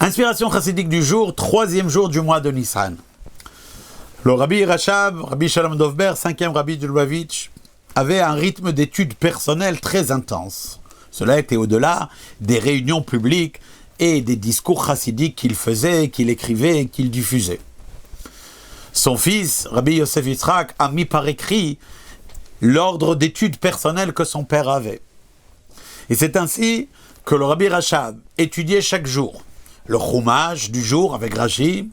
Inspiration chassidique du jour, troisième jour du mois de Nissan. Le Rabbi Rachab, Rabbi Shalom Dovber, 5e Rabbi de Lubavitch, avait un rythme d'études personnelles très intense. Cela était au-delà des réunions publiques et des discours chassidiques qu'il faisait, qu'il écrivait et qu'il diffusait. Son fils, Rabbi Yosef Yitzhak, a mis par écrit l'ordre d'études personnelles que son père avait. Et c'est ainsi que le Rabbi Rachab étudiait chaque jour le Chumash du jour avec Rashi,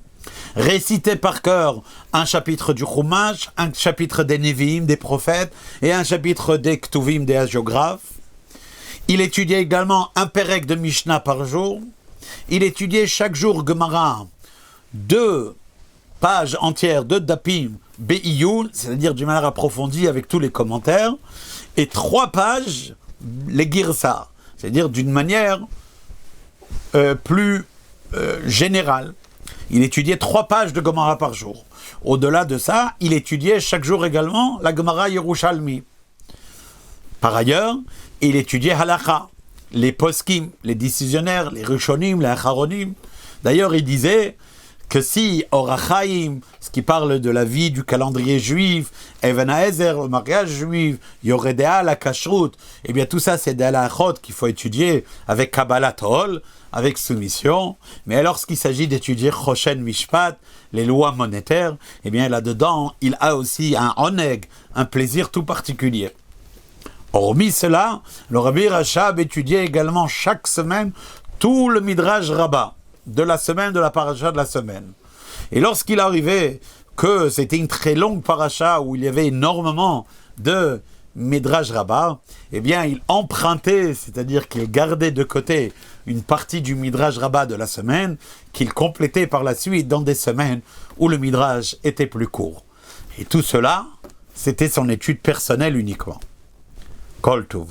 récitait par cœur un chapitre du Chumash, un chapitre des Nevi'im, des prophètes, et un chapitre des Ktuvim, des hagiographes. Il étudiait également un pérec de Mishnah par jour. Il étudiait chaque jour Gemara, 2 pages entières de Dapim Be'iyul, c'est-à-dire d'une manière approfondie avec tous les commentaires, et 3 pages les Girsa, c'est-à-dire d'une manière plus générale. Il étudiait 3 pages de Gemara par jour. Au-delà de ça, il étudiait chaque jour également la Gemara Yerushalmi. Par ailleurs, il étudiait Halakha, les poskim, les décisionnaires, les rishonim, les acharonim. D'ailleurs, il disait que si Orach Chaim, ce qui parle de la vie du calendrier juif, Even HaEzer, le mariage juif, Yoredea, la kashrut, eh bien tout ça c'est des halachot qu'il faut étudier avec Kabbalat Ol, avec soumission. Mais lorsqu'il s'agit d'étudier Choshen Mishpat, les lois monétaires, eh bien là-dedans, il a aussi un oneg, un plaisir tout particulier. Hormis cela, le Rabbi Rachab étudiait également chaque semaine tout le Midrash Rabbah de la semaine, de la paracha de la semaine. Et lorsqu'il arrivait que c'était une très longue paracha où il y avait énormément de Midrash Rabbah, eh bien il empruntait, c'est-à-dire qu'il gardait de côté une partie du Midrash Rabbah de la semaine qu'il complétait par la suite dans des semaines où le Midrash était plus court. Et tout cela, c'était son étude personnelle uniquement. Kol Tov.